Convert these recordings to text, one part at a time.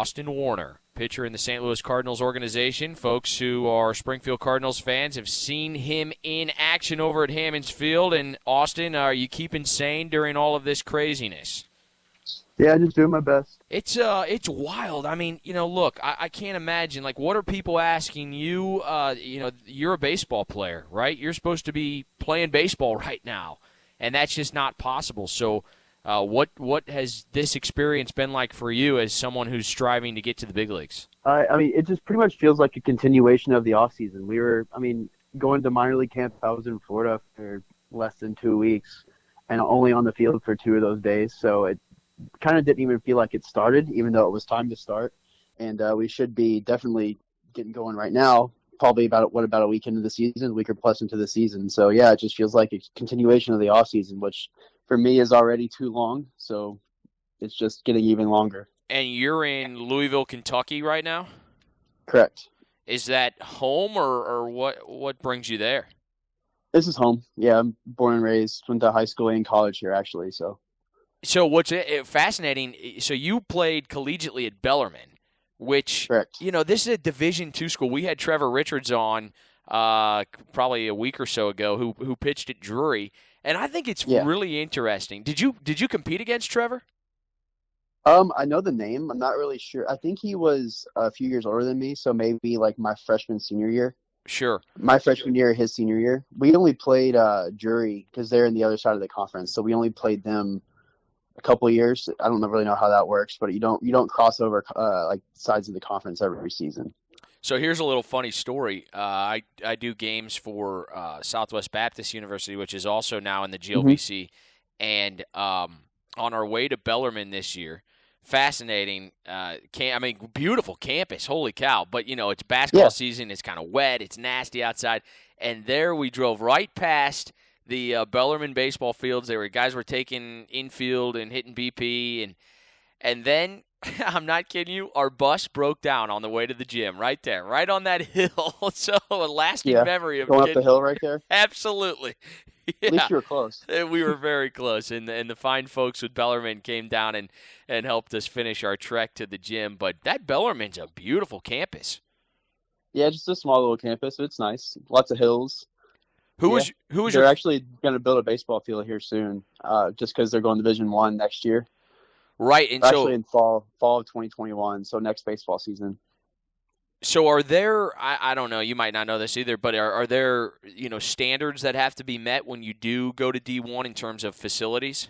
Austin Warner, pitcher in the St. Louis Cardinals organization. Folks who are Springfield Cardinals fans have seen him in action over at Hammonds Field. And, Austin, are you keeping sane during all of this craziness? Yeah, just doing my best. It's wild. I mean, look, I can't imagine. Like, what are people asking you? You're a baseball player, right? You're supposed to be playing baseball right now, and that's just not possible. So what has this experience been like for you as someone who's striving to get to the big leagues? I mean, it just pretty much feels like a continuation of the off season. We were, going to minor league camp. I was in Florida for less than 2 weeks, and only on the field for 2 of those days. So it kind of didn't even feel like it started, even though it was time to start. And we should be definitely getting going right now, probably about a week into the season, a week or plus into the season. So, yeah, it just feels like a continuation of the offseason, which for me is already too long. So it's just getting even longer. And you're in Louisville, Kentucky right now? Correct. Is that home or what brings you there? This is home. Yeah, I'm born and raised, went to high school and college here, actually, So what's fascinating, so you played collegiately at Bellarmine, which, Correct. This is a Division II school. We had Trevor Richards on probably a week or so ago who pitched at Drury, and I think it's really interesting. Did you compete against Trevor? I know the name. I'm not really sure. I think he was a few years older than me, so maybe like my senior year. Sure. My freshman year, his senior year. We only played Drury because they're in the other side of the conference, so we only played them a couple of years. I don't really know how that works, but you don't cross over like sides of the conference every season. So here's a little funny story. I do games for Southwest Baptist University, which is also now in the GLBC, and on our way to Bellarmine this year, fascinating. Beautiful campus. Holy cow! But it's basketball season. It's kind of wet. It's nasty outside, and there we drove right past the Bellarmine baseball fields. Guys were taking infield and hitting BP, and then I'm not kidding you, our bus broke down on the way to the gym right there, right on that hill. So a lasting memory of going up the hill right there. Absolutely. Yeah. At least you were close. We were very close, and the fine folks with Bellarmine came down and helped us finish our trek to the gym. But that Bellarmine's a beautiful campus. Yeah, just a small little campus. It's nice. Lots of hills. Who was They're actually going to build a baseball field here soon, just because they're going Division I next year. Right, and actually in fall of 2021, so next baseball season. So are there? I don't know. You might not know this either, but are there standards that have to be met when you do go to D1 in terms of facilities?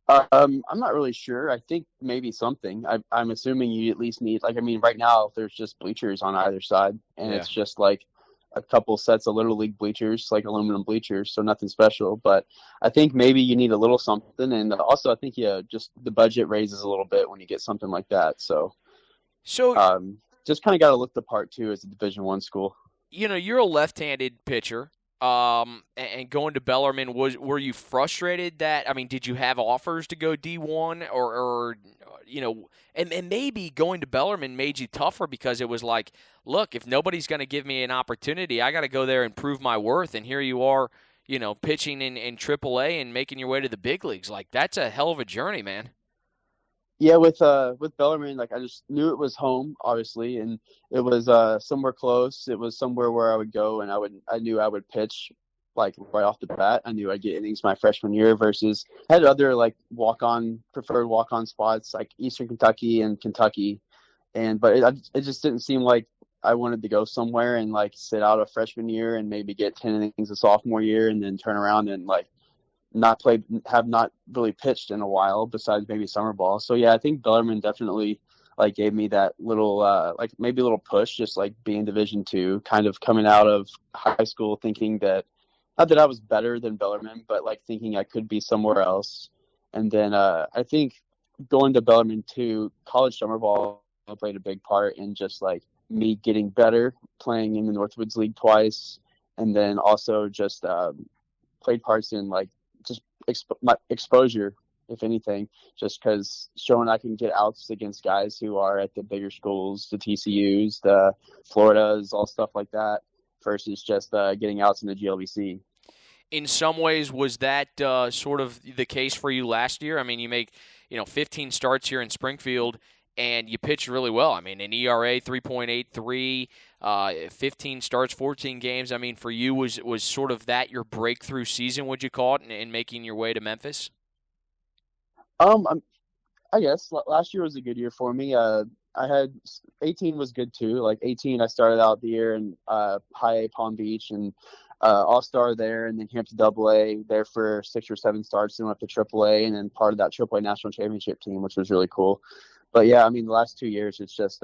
I'm not really sure. I think maybe something. I'm assuming you at least need right now there's just bleachers on either side, and it's just like a couple sets of Little League bleachers, like aluminum bleachers, so nothing special. But I think maybe you need a little something, and also I think just the budget raises a little bit when you get something like that. So just kind of got to look the part too as a Division I school. You're a left-handed pitcher, and going to Bellarmine, were you frustrated that? Did you have offers to go D1 or and maybe going to Bellarmine made you tougher because it was like, look, if nobody's going to give me an opportunity, I got to go there and prove my worth. And here you are, pitching in TripleA and making your way to the big leagues. Like, that's a hell of a journey, man. Yeah, with Bellarmine, I just knew it was home, obviously, and it was somewhere close. It was somewhere where I would go, and I knew I would pitch right off the bat. I knew I'd get innings my freshman year versus I had other preferred walk-on spots like Eastern Kentucky and Kentucky, but it just didn't seem like I wanted to go somewhere and sit out a freshman year and maybe get 10 innings a sophomore year and then turn around and have not really pitched in a while besides maybe summer ball. So yeah, I think Bellarmine definitely gave me that little maybe a little push, just being Division II, kind of coming out of high school thinking that not that I was better than Bellarmine, but thinking I could be somewhere else. And then I think going to Bellarmine too, college summer ball played a big part in just me getting better, playing in the Northwoods League twice, and then also just played parts in just my exposure, if anything, just because showing I can get outs against guys who are at the bigger schools, the TCUs, the Floridas, all stuff like that, versus just getting outs in the GLBC. In some ways, was that sort of the case for you last year? You make 15 starts here in Springfield, and you pitched really well. I mean, an ERA 3.83, 15 starts, 14 games. I mean, for you, was sort of that your breakthrough season, would you call it, in making your way to Memphis? I guess last year was a good year for me. I had 18 was good too. Like 18, I started out the year in High A Palm Beach and All-Star there, and then came up to DoubleA there for 6 or 7 starts, then went to TripleA, and then part of that TripleA National Championship team, which was really cool. But yeah, I mean, the last 2 years, it's just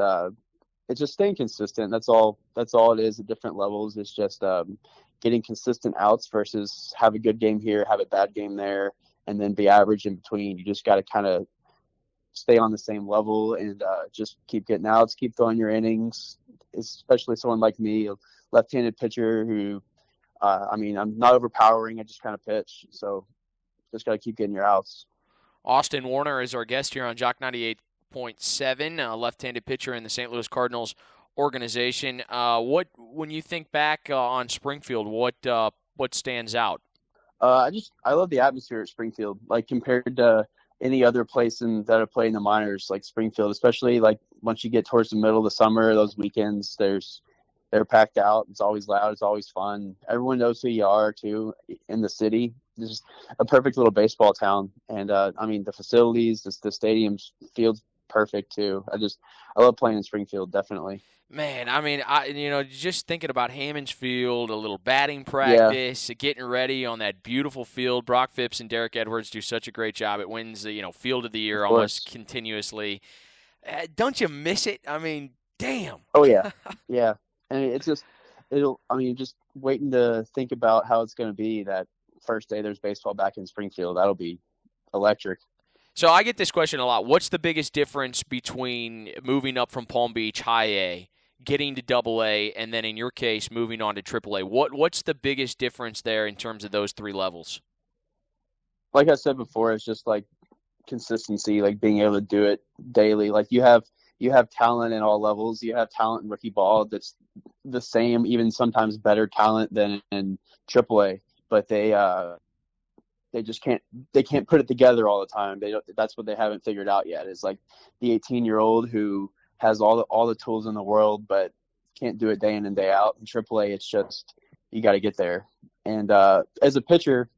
staying consistent. That's all it is at different levels. It's just getting consistent outs versus have a good game here, have a bad game there, and then be average in between. You just got to kind of stay on the same level and just keep getting outs, keep throwing your innings, especially someone like me, a left-handed pitcher who, I mean, I'm not overpowering. I just kind of pitch. So just got to keep getting your outs. Austin Warner is our guest here on Jock 98.7, left-handed pitcher in the St. Louis Cardinals organization. When you think back on Springfield, what stands out? I love the atmosphere at Springfield, like compared to any other place that I play in the minors, like Springfield, especially like once you get towards the middle of the summer, those weekends, they're packed out. It's always loud. It's always fun. Everyone knows who you are too in the city. It's just a perfect little baseball town. And I mean, the facilities, the stadiums, field's perfect too. I love playing in Springfield, definitely. Man, I mean, just thinking about Hammonds Field, a little batting practice, getting ready on that beautiful field. Brock Phipps and Derek Edwards do such a great job. It wins the Field of the Year almost continuously. Don't you miss it? I mean, damn. Oh yeah, yeah. And it's just just waiting to think about how it's going to be that first day there's baseball back in Springfield. That'll be electric. So I get this question a lot. What's the biggest difference between moving up from Palm Beach High A, getting to DoubleA, and then in your case moving on to TripleA? What's the biggest difference there in terms of those 3 levels? Like I said before, it's just like consistency, like being able to do it daily. Like you have talent in all levels. You have talent in rookie ball that's the same, even sometimes better talent than in AAA, but they just can't put it together all the time. That's what they haven't figured out yet. Is like the 18-year-old who has all the tools in the world, but can't do it day in and day out. In AAA, it's just you got to get there. And as a pitcher,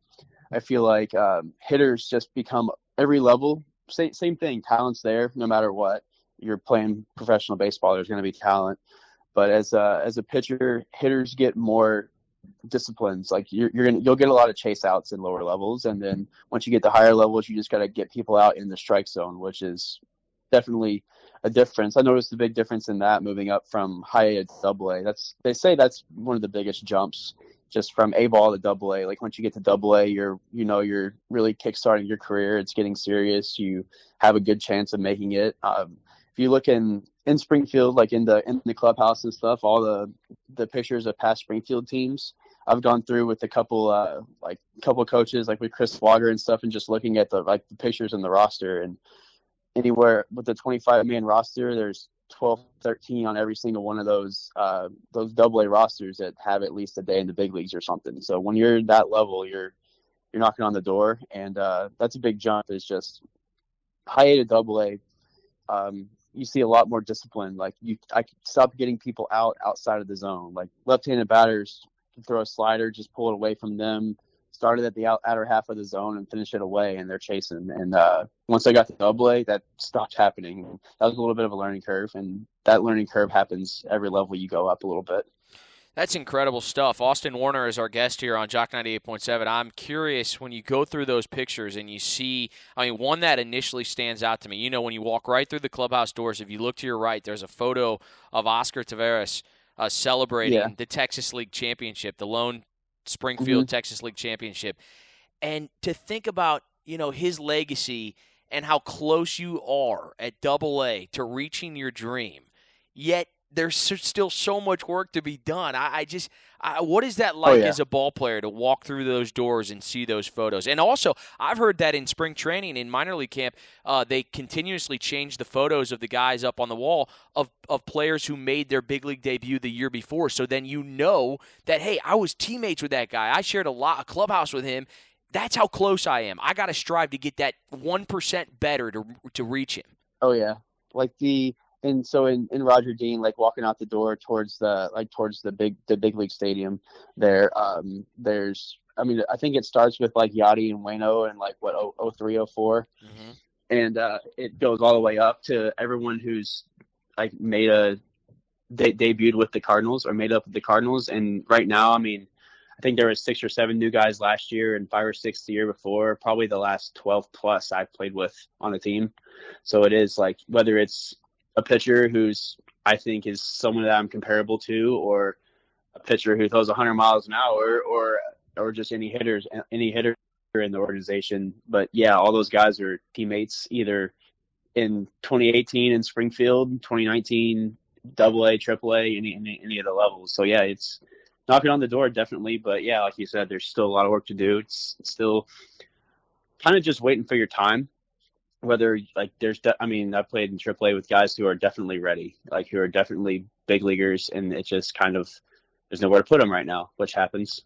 I feel like hitters just become every level same thing. Talent's there no matter what. You're playing professional baseball. There's going to be talent, but as a pitcher, hitters get more disciplines. Like you'll get a lot of chase outs in lower levels, and then once you get to higher levels, you just got to get people out in the strike zone, which is definitely a difference. I noticed a big difference in that moving up from high A to DoubleA. They say that's one of the biggest jumps, just from A ball to DoubleA. Like once you get to DoubleA, you're really kickstarting your career. It's getting serious. You have a good chance of making it. If you look in Springfield, like in the clubhouse and stuff, all the pictures of past Springfield teams, I've gone through with a couple coaches, like with Chris Wager and stuff, and just looking at the pictures in the roster. And anywhere with the 25-man roster, there's 12, 13 on every single one of those DoubleA rosters that have at least a day in the big leagues or something. So when you're that level, you're knocking on the door, and that's a big jump. It's just high A to DoubleA. You see a lot more discipline. Like I stop getting people outside of the zone. Like left-handed batters can throw a slider, just pull it away from them, start it at the outer half of the zone and finish it away, and they're chasing. And once I got to DoubleA, that stopped happening. That was a little bit of a learning curve, and that learning curve happens every level you go up a little bit. That's incredible stuff. Austin Warner is our guest here on Jock 98.7. I'm curious, when you go through those pictures and you see, one that initially stands out to me, when you walk right through the clubhouse doors, if you look to your right, there's a photo of Oscar Taveras celebrating the Texas League Championship, the lone Springfield Texas League Championship. And to think about, his legacy and how close you are at DoubleA to reaching your dream, yet there's still so much work to be done. What is that like as a ball player to walk through those doors and see those photos? And also, I've heard that in spring training, in minor league camp, they continuously change the photos of the guys up on the wall of players who made their big league debut the year before. So then that, hey, I was teammates with that guy. I shared a clubhouse with him. That's how close I am. I got to strive to get that 1% better to reach him. Oh, yeah. And so in Roger Dean, like walking out the door towards the big league stadium there, there's, I mean, I think it starts with like Yachty and Wayno and like what, 03, 04. Mm-hmm. And it goes all the way up to everyone who's like debuted with the Cardinals or made up with the Cardinals. And right now, I mean, I think there was 6 or 7 new guys last year and 5 or 6 the year before, probably the last 12 plus I've played with on the team. So it is like, whether it's a pitcher who's, I think, is someone that I'm comparable to, or a pitcher who throws 100 miles an hour, or just any hitter in the organization. But yeah, all those guys are teammates either in 2018 in Springfield, 2019 DoubleA, TripleA, any of the levels. So yeah, it's knocking on the door definitely. But yeah, like you said, there's still a lot of work to do. It's still kind of just waiting for your time. Whether like I played in AAA with guys who are definitely ready, like who are definitely big leaguers, and it just kind of, there's nowhere to put them right now, which happens,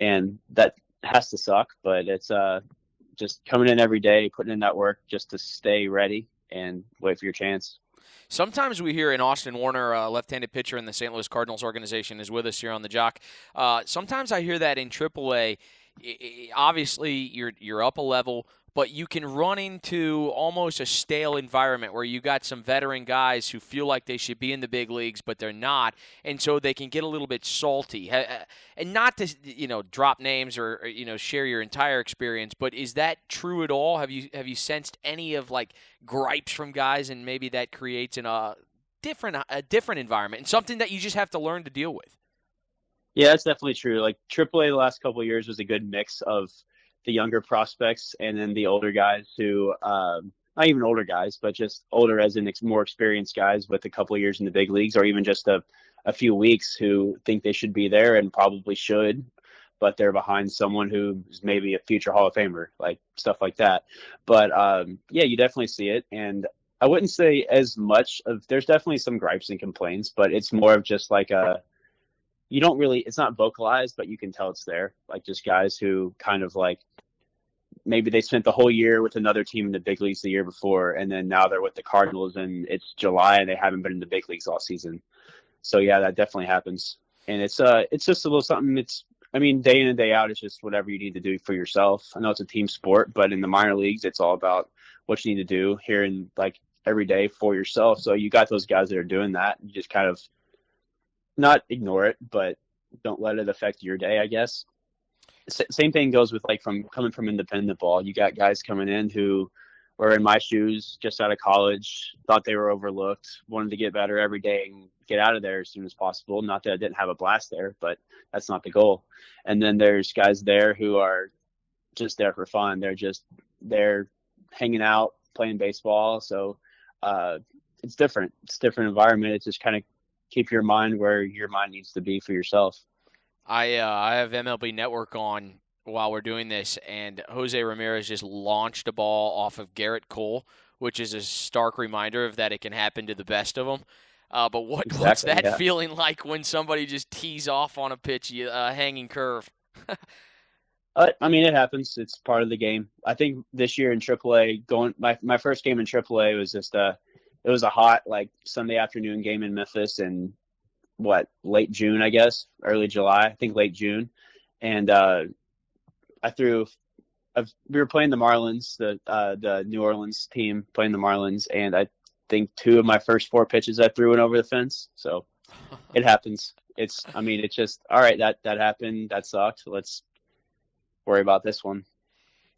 and that has to suck. But it's just coming in every day, putting in that work just to stay ready and wait for your chance. Sometimes we hear, in Austin Warner, a left-handed pitcher in the St. Louis Cardinals organization, is with us here on the Jock. Sometimes I hear that in AAA, obviously you're up a level, but you can run into almost a stale environment where you got some veteran guys who feel like they should be in the big leagues, but they're not, and so they can get a little bit salty. And not to drop names or share your entire experience, but is that true at all? Have you sensed any of like gripes from guys, and maybe that creates a different environment and something that you just have to learn to deal with? Yeah, that's definitely true. Like AAA the last couple of years was a good mix of the younger prospects and then the older guys who, not even older guys, but just older as in more experienced guys with a couple of years in the big leagues, or even just a few weeks, who think they should be there and probably should, but they're behind someone who's maybe a future Hall of Famer, like stuff like that. But yeah, you definitely see it. And I wouldn't say as much of, there's definitely some gripes and complaints, but it's more of just like it's not vocalized, but you can tell it's there. Like just guys who kind of like, maybe they spent the whole year with another team in the big leagues the year before, and then now they're with the Cardinals and it's July and they haven't been in the big leagues all season. So yeah, that definitely happens. And it's just a little something. Day in and day out, it's just whatever you need to do for yourself. I know it's a team sport, but in the minor leagues, it's all about what you need to do here in like every day for yourself. So you got those guys that are doing that. You just kind of not ignore it, but don't let it affect your day, I guess. Same thing goes with like coming from independent ball. You got guys coming in who were in my shoes, just out of college, thought they were overlooked, wanted to get better every day and get out of there as soon as possible. Not that I didn't have a blast there, but that's not the goal. And then there's guys there who are just there for fun. They're hanging out, playing baseball. So it's different. It's a different environment. It's just kind of keep your mind where your mind needs to be for yourself. I have MLB Network on while we're doing this, and Jose Ramirez just launched a ball off of Garrett Cole, which is a stark reminder of that it can happen to the best of them. But what's that feeling like when somebody just tees off on a pitch, hanging curve? It happens. It's part of the game. I think this year in AAA, my first game in AAA was just it was a hot like Sunday afternoon game in Memphis in late June, I guess, early July, I think late June. And we were playing the Marlins, the New Orleans team playing the Marlins, and I think 2 of my first 4 pitches I threw in over the fence. So it happens. It's just, all right, that happened. That sucked. Let's worry about this one.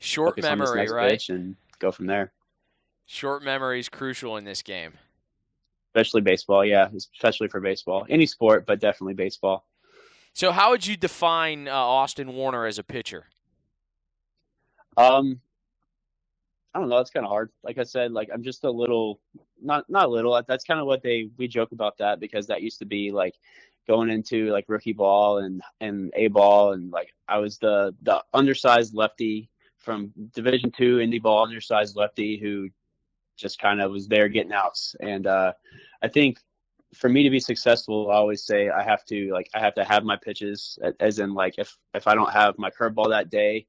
Short Focus memory, on this next right? pitch and go from there. Short memory is crucial in this game. Especially baseball, yeah. Especially for baseball. Any sport, but definitely baseball. So how would you define Austin Warner as a pitcher? I don't know. It's kind of hard. Like I said, like I'm just a little, not little. That's kind of what we joke about that, because that used to be like going into like rookie ball and A ball, and like I was the undersized lefty from Division II indie ball, undersized lefty who just kind of was there getting outs. And I think for me to be successful, I always say I have to have my pitches, as in like if I don't have my curveball that day,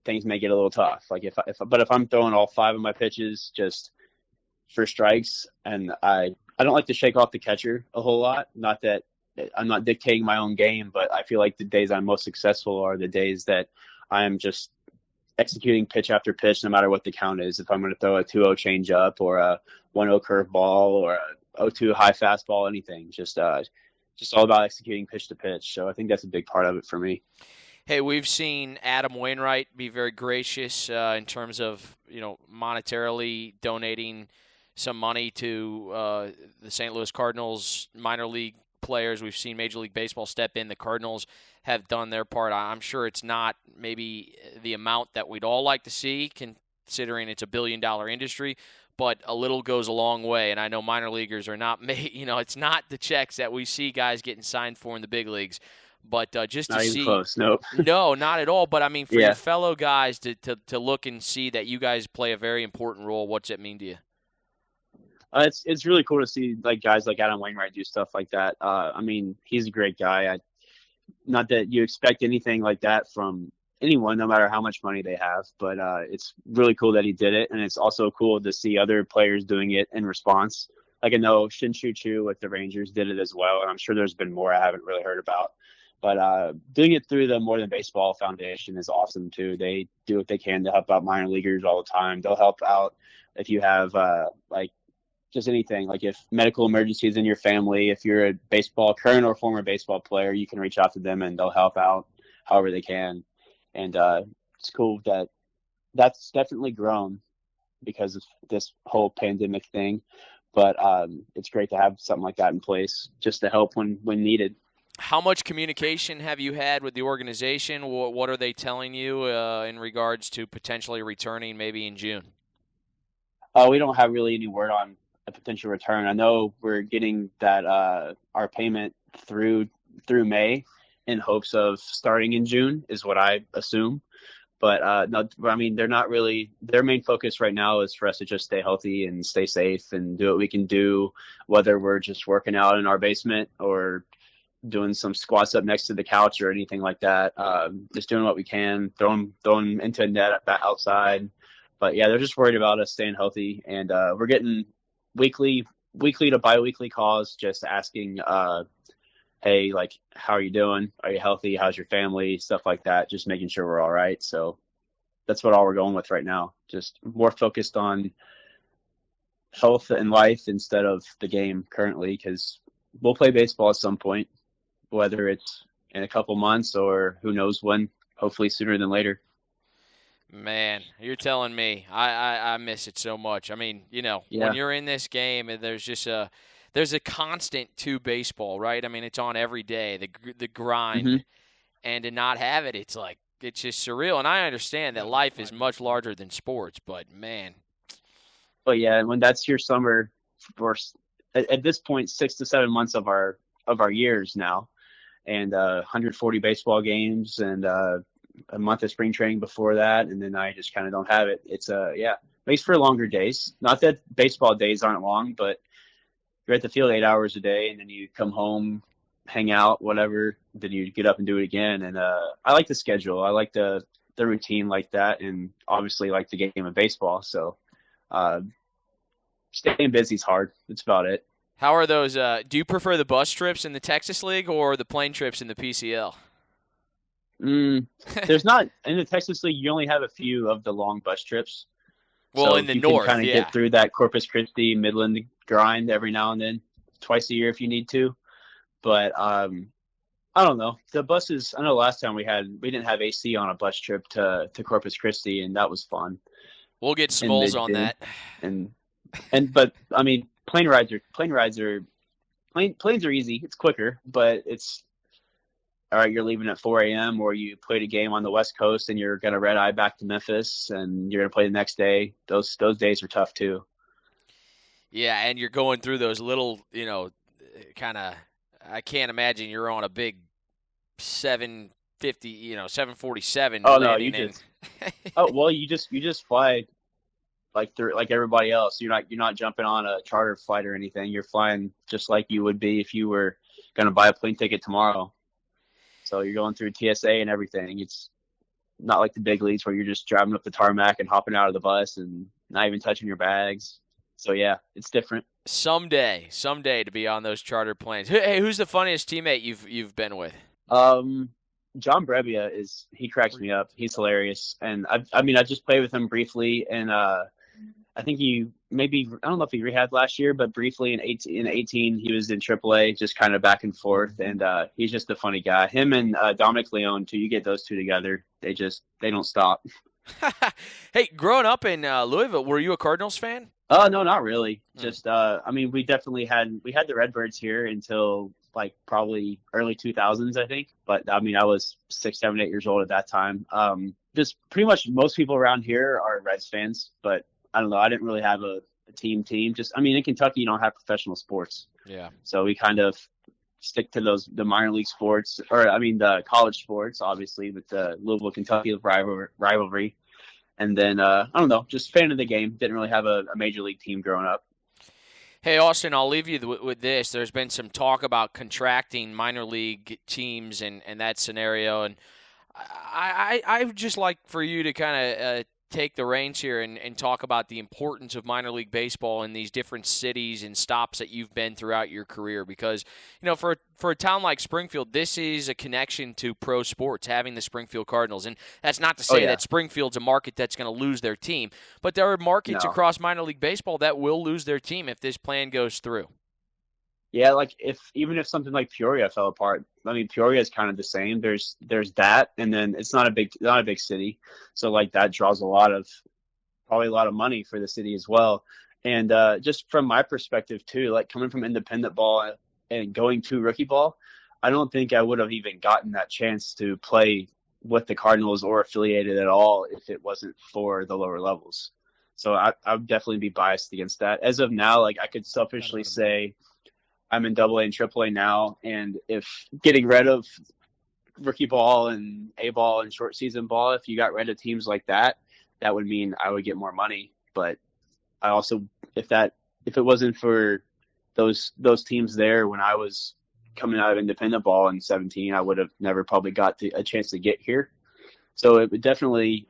things may get a little tough. Like if I'm throwing all 5 of my pitches, just for strikes, and I don't like to shake off the catcher a whole lot. Not that I'm not dictating my own game, but I feel like the days I'm most successful are the days that I am just executing pitch after pitch, no matter what the count is. If I'm going to throw a 2-0 changeup or a 1-0 curveball or a 0-2 high fastball, anything, just all about executing pitch to pitch. So I think that's a big part of it for me. Hey, we've seen Adam Wainwright be very gracious in terms of, monetarily donating some money to the St. Louis Cardinals minor league players. We've seen Major League Baseball step in. The Cardinals have done their part. I'm sure it's not maybe the amount that we'd all like to see, considering it's a billion-dollar industry, but a little goes a long way. And I know minor leaguers are not made, it's not the checks that we see guys getting signed for in the big leagues. But just not to even see, close. Nope. No, not at all. But I mean, for Yeah. your fellow guys to look and see that you guys play a very important role, what's it mean to you? It's really cool to see like guys like Adam Wainwright do stuff like that. I mean, he's a great guy. Not that you expect anything like that from anyone, no matter how much money they have, but it's really cool that he did it, and it's also cool to see other players doing it in response. Like I know Shin Chu Chu with the Rangers did it as well, and I'm sure there's been more I haven't really heard about. But doing it through the More Than Baseball Foundation is awesome too. They do what they can to help out minor leaguers all the time. They'll help out if you have like just anything, like if medical emergencies in your family, if you're a current or former baseball player, you can reach out to them and they'll help out however they can. And it's cool that that's definitely grown because of this whole pandemic thing. But it's great to have something like that in place just to help when needed. How much communication have you had with the organization? What are they telling you in regards to potentially returning maybe in June? We don't have really any word on a potential return. I know we're getting that our payment through May in hopes of starting in June is what I assume. But no, I mean, they're not really. Their main focus right now is for us to just stay healthy and stay safe and do what we can do, whether we're just working out in our basement or doing some squats up next to the couch or anything like that. Just doing what we can, throwing into a net outside. But yeah, they're just worried about us staying healthy, and we're getting weekly to bi-weekly calls just asking, hey, like, how are you doing? Are you healthy? How's your family? Stuff like that, just making sure we're all right. So that's all we're going with right now. Just more focused on health and life instead of the game currently, because we'll play baseball at some point, whether it's in a couple months or who knows when, hopefully sooner than later. Man, you're telling me. I miss it so much. I mean, when you're in this game, there's just there's a constant to baseball, right? I mean, it's on every day, the grind, Mm-hmm. and to not have it, it's just surreal. And I understand that life is much larger than sports, but man. But yeah, when that's your summer, for at this point, 6 to 7 months of our years now, and 140 baseball games and a month of spring training before that, and then I just kind of don't have it. It's makes for longer days. Not that baseball days aren't long, but you're at the field 8 hours a day, and then you come home, hang out, whatever. Then you get up and do it again. And I like the schedule. I like the routine like that, and obviously like the game of baseball. So staying busy is hard. That's about it. How are those? Do you prefer the bus trips in the Texas League or the plane trips in the PCL? There's not in the Texas League. You only have a few of the long bus trips. Well, so in the you north, can kind of get through that Corpus Christi Midland grind every now and then, twice a year if you need to. But I don't know. The buses. I know last time we didn't have AC on a bus trip to Corpus Christi, and that was fun. We'll get Smalls on that. But I mean, planes are easy. It's quicker, but it's all right. You're leaving at 4 a.m. or you played a game on the West Coast and you're gonna red eye back to Memphis and you're gonna play the next day. Those days are tough too. Yeah, and you're going through those little, kind of. I can't imagine you're on a big 750, 747. Oh no, you just. Oh well, you just fly like everybody else. You're not jumping on a charter flight or anything. You're flying just like you would be if you were gonna buy a plane ticket tomorrow. So you're going through TSA and everything. It's not like the big leagues where you're just driving up the tarmac and hopping out of the bus and not even touching your bags. So yeah, it's different. Someday to be on those charter planes. Hey, who's the funniest teammate you've been with? John Brebbia he cracks me up. He's hilarious, and I mean I just played with him briefly, and I think I don't know if he rehabbed last year, but briefly in 18 he was in AAA, just kind of back and forth, and he's just a funny guy. Him and Dominic Leone too. You get those two together, they don't stop. Hey, growing up in Louisville, were you a Cardinals fan? No, not really. Just I mean, we had the Redbirds here until like probably early 2000s, I think. But I mean, I was 6, 7, 8 years old at that time. Just pretty much most people around here are Reds fans, but I don't know. I didn't really have a team. Just I mean, in Kentucky, you don't have professional sports. Yeah. So we kind of stick to the minor league sports, or I mean the college sports, obviously, with the Louisville Kentucky rivalry. And then, I don't know, just fan of the game. Didn't really have a major league team growing up. Hey, Austin, I'll leave you with this. There's been some talk about contracting minor league teams and that scenario. And I would just like for you to kind of take the reins here and talk about the importance of minor league baseball in these different cities and stops that you've been throughout your career. Because, for a town like Springfield, this is a connection to pro sports, having the Springfield Cardinals. And that's not to say that Springfield's a market that's going to lose their team. But there are markets across minor league baseball that will lose their team if this plan goes through. Yeah, like even if something like Peoria fell apart, I mean Peoria is kind of the same. There's that, and then it's not a big city, so like that draws probably a lot of money for the city as well. And just from my perspective too, like coming from independent ball and going to rookie ball, I don't think I would have even gotten that chance to play with the Cardinals or affiliated at all if it wasn't for the lower levels. So I would definitely be biased against that. As of now, like I could selfishly say I'm in DoubleA and TripleA now, and if getting rid of rookie ball and A ball and short season ball, if you got rid of teams like that, that would mean I would get more money. But I also, if it wasn't for those teams there when I was coming out of independent ball in 17, I would have never probably got a chance to get here. So it would definitely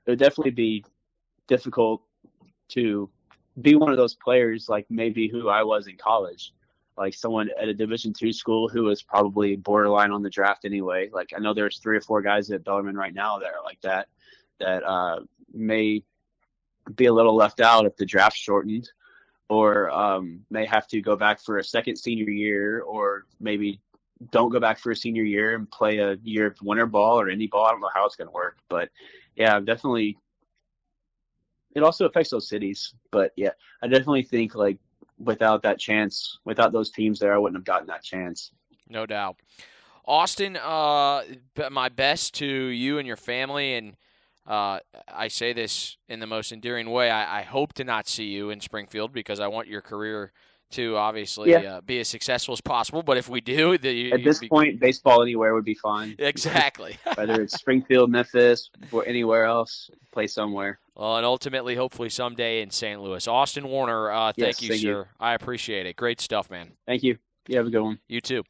be difficult to be one of those players, like maybe who I was in college, like someone at a Division II school who was probably borderline on the draft anyway. Like I know there's 3 or 4 guys at Bellarmine right now that are like that may be a little left out if the draft shortened, or may have to go back for a second senior year, or maybe don't go back for a senior year and play a year of winter ball or any ball. I don't know how it's going to work, but yeah, definitely. It also affects those cities, but yeah, I definitely think like without those teams there, I wouldn't have gotten that chance. No doubt. Austin, my best to you and your family, and I say this in the most endearing way. I hope to not see you in Springfield because I want your career to obviously be as successful as possible. But if we do, at this point, baseball anywhere would be fine. Exactly. Whether it's Springfield, Memphis, or anywhere else, play somewhere. Well, and ultimately, hopefully someday in St. Louis. Austin Warner, thank you, sir. I appreciate it. Great stuff, man. Thank you. You have a good one. You too.